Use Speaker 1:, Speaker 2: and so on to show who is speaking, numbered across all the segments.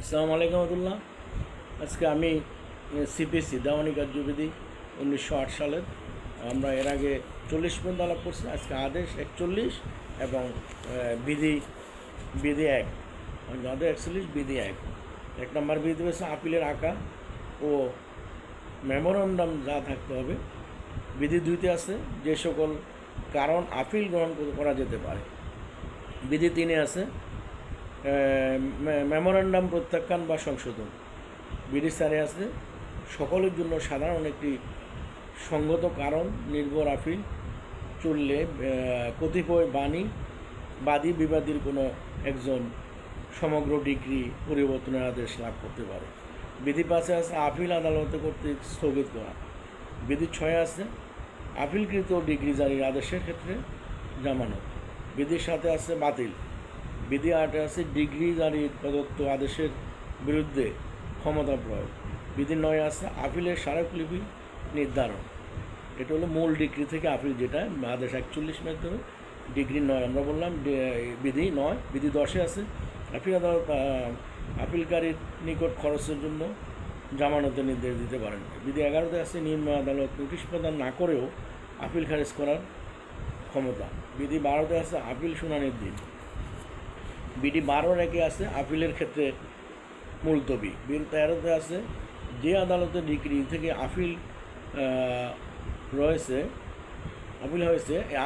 Speaker 1: আসসালামু আলাইকুম রহমতুল্লাহ। আজকে আমি সিপিসি দেওয়ানি কার্যবিধি 1908 সালের আমরা এর আগে 40 পর্যন্ত আলাপ করছি। আজকে আদেশ 41 এবং বিধি বিধি 1 আদেশ 41 বিধি 1 নম্বর বিধি হচ্ছে আপিলের আঁকা ও মেমোরান্ডাম যা থাকতে হবে। বিধি 2তে আছে যে সকল কারণ আপিল গ্রহণ করা যেতে পারে। বিধি 3-এ আছে মেমোরান্ডাম প্রত্যাখ্যান বা সংশোধন। বিধি 4-এ আছে সকলের জন্য সাধারণ একটি সঙ্গত কারণ নির্ভর আপিল চললে কতিপয় বাদী বিবাদীর কোনো একজন সমগ্র ডিগ্রি পরিবর্তনের আদেশ লাভ করতে পারে। বিধি 5-এ আছে আপিল আদালতে কর্তৃক স্থগিত করা। বিধি 6-এ আছে আপিলকৃত ডিগ্রি জারির আদেশের ক্ষেত্রে জামানত। বিধি 7-এ আছে বাতিল। বিধি 8-এ আছে ডিগ্রি জারির প্রদত্ত আদেশের বিরুদ্ধে ক্ষমতা প্রয়োগ। বিধি 9-এ আছে আপিলের স্মারকলিপি নির্ধারণ। এটা হলো মূল ডিগ্রি থেকে আপিল, যেটা আদেশ 41 মাধ্যমে ডিগ্রি 9 আমরা বললাম। বিধি 9। বিধি 10-এ আছে আপিল আদালত আপিলকারীর নিকট খরচের জন্য জামানতের নির্দেশ দিতে পারেন। বিধি 11-তে আছে নিম্ন আদালত নোটিশ প্রদান না করেও আপিল খারিজ করার ক্ষমতা। বিধি 12-তে আছে আপিল শুনানির দিন। বিধি 12-এ আছে আপিলের ক্ষেত্রে মুলতবি। বিধি 13-তে আছে যে আদালতের ডিগ্রি থেকে আপিল হয়েছে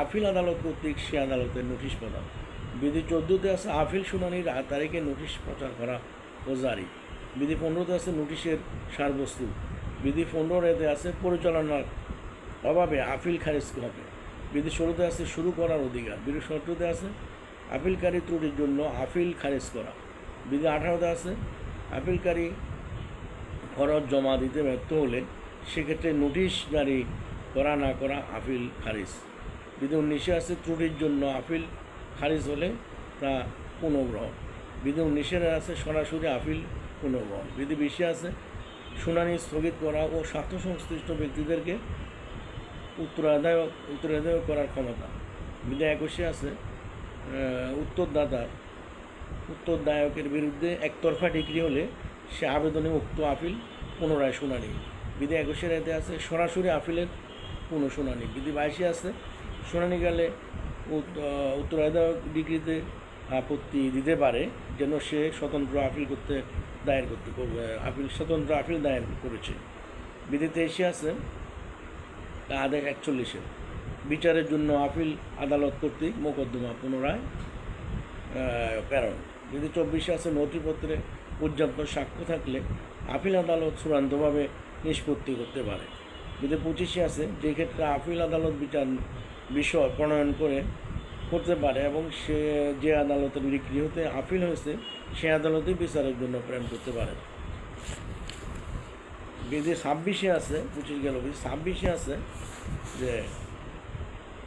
Speaker 1: আপিল আদালত কর্তৃক সে আদালতের নোটিশ প্রদান। বিধি 14-তে আছে আপিল শুনানির তারিখে নোটিশ প্রচার করা ও জারি। বিধি 15-তে আছে নোটিশের সারবস্তু। বিধি 15-এতে আছে পরিচালনার অভাবে আপিল খারিজ হবে। বিধি 16-তে আছে শুরু করার অধিকার। বিধি 17-তে আছে আপিলকারী ত্রুটির জন্য আপিল খারিজ করা। বিধি 18-তে আছে আপিলকারী খরচ জমা দিতে ব্যর্থ হলে সেক্ষেত্রে নোটিশ জারি করা না করা আপিল খারিজ। বিধি 19-এ আছে ত্রুটির জন্য আপিল খারিজ হলে তা পুনর্গ্রহণ। বিধি 19-এর আছে সরাসরি আপিল পুনর্গ্রহণ। বিধি 20-এ আছে শুনানি স্থগিত করা ও স্বার্থ সংশ্লিষ্ট ব্যক্তিদেরকে উত্তরাদায় করার ক্ষমতা। বিধি 21-এ আছে উত্তরদায়কের বিরুদ্ধে একতরফা ডিগ্রি হলে সে আবেদনে উক্ত আপিল পুনরায় শুনানি। বিধি 21-এর এতে আছে সরাসরি আপিলের পুনঃশুনানি। বিধি 22-এ আছে শুনানিকালে উত্তরাদায়ক ডিগ্রিতে আপত্তি দিতে পারে যেন সে স্বতন্ত্র আপিল দায়ের করেছে। বিধি 23-এ আছে আদেশ 41-এর বিচারের জন্য আপিল আদালত কর্তৃক মোকদ্দমা পুনরায় প্রেরণ। বিধি 24-এ আছে নথিপত্রে পর্যাপ্ত সাক্ষ্য থাকলে আপিল আদালত চূড়ান্তভাবে নিষ্পত্তি করতে পারে। বিধি 25-এ আছে যে ক্ষেত্রে আপিল আদালত বিচার বিষয় প্রণয়ন করতে পারে এবং সে যে আদালতের ডিগ্রি হতে আপিল হয়েছে সে আদালতে বিচারের জন্য প্রেরণ করতে পারে। বিধি 26-এ আছে 25 গেল। বিধি 26-এ আছে যে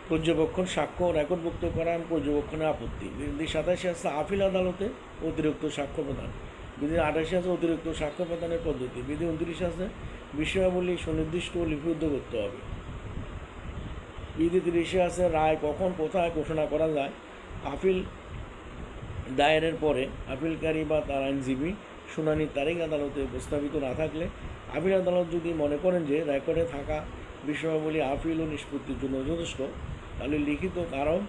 Speaker 1: পর্যবেক্ষণ সাক্ষ্য রেকর্ডভুক্ত করা এবং পর্যবেক্ষণের আপত্তি। বিধি 27-এ আছে আপিল আদালতে অতিরিক্ত সাক্ষ্য প্রদান। বিধি 28-এ আছে অতিরিক্ত সাক্ষ্য প্রদানের পদ্ধতি। বিধি 29-এ আছে বিষয়াবলী সুনির্দিষ্ট ও লিপিবদ্ধ করতে হবে। বিধি 30-এ আছে রায় কখন কোথায় ঘোষণা করা যায়। আপিল দায়েরের পরে আপিলকারী বা তার আইনজীবী শুনানির তারিখ আদালতে প্রস্তাবিত না থাকলে আপিল আদালত যদি মনে করেন যে রেকর্ডে থাকা বিষয়াবলী আপিল ও নিষ্পত্তির জন্য যথেষ্ট, তাহলে লিখিত কারণ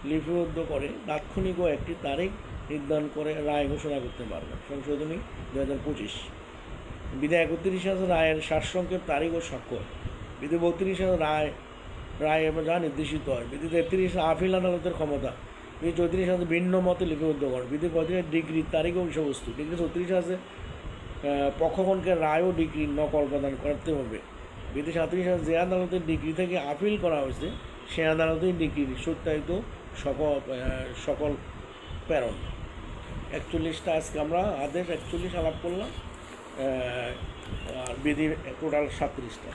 Speaker 1: লিপিবদ্ধ করে তাৎক্ষণিকও একটি তারিখ নির্ধারণ করে রায় ঘোষণা করতে পারবেন। সংশোধনী 2025। বিধি 31-এ আছে রায়ের সারসংক্ষেপ তারিখ ও স্বাক্ষর। বিধি 32-এ রায় যা নির্দেশিত হয়। বিধি 33-এ আপিল আদালতের ক্ষমতা। বিধি 34-এ আছে ভিন্ন মতে লিপিবদ্ধকরণ। বিধি 35-এ ডিগ্রির তারিখ ও বিষয়বস্তু। বিধি 36-এ আছে পক্ষগণকে রায় ও ডিগ্রি নকল প্রদান করতে হবে। বিধি 37-এ আছে যে আদালতের ডিগ্রি থেকে আপিল করা হয়েছে সে আদালতেই ডিগ্রির সত্যায়িত সকল প্রেরণ। 41টা আজকে আমরা আদেশ 41 আলাপ করলাম, আর বিধি টোটাল 37টা।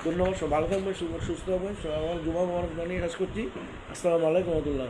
Speaker 1: ধন্যবাদ। ভালো থাকবেন, সুস্থ হবেন। সবাই জুমা মোবারক জানিয়ে কাজ করছি। আসসালামু আলাইকুম রহমতুল্লাহ।